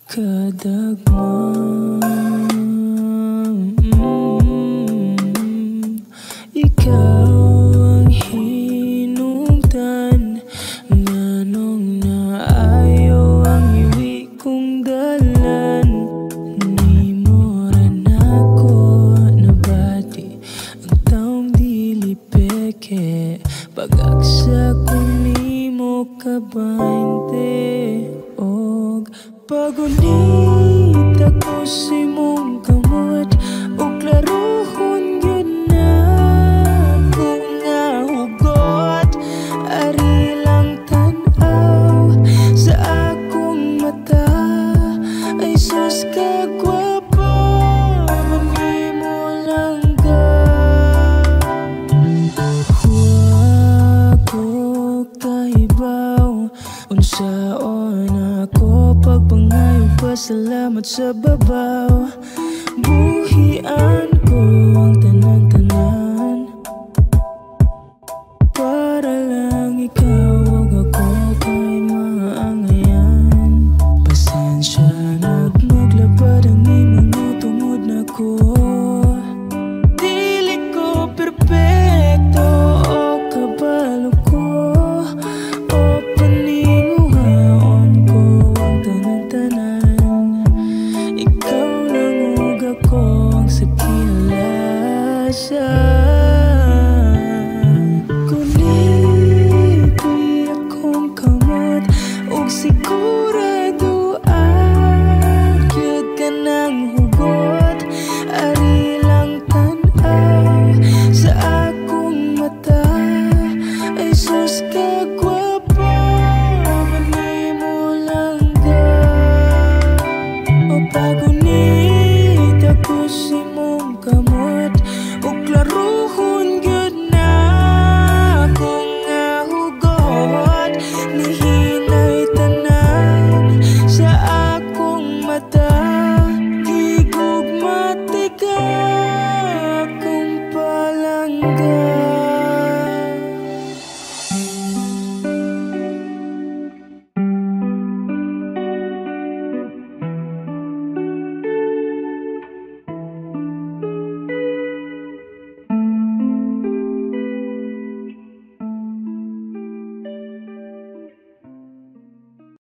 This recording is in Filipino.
kadagma. Ikaw ang hinungdan, nganong naayo ang iwi kong dalan. Nimo ran ako nabati ang taong dili peke, pag-agsa ko nimo kabainte. Og pagunit ako sa imong kamot, og klarohon gyud na ko nga hugot. Ari lang tan-aw sa akong mata, ay sus ka gwapo, manimo lang ka. Huwag ko kahibaw unsaon ako pagpangayo, pasalamat sa babaw. Buhian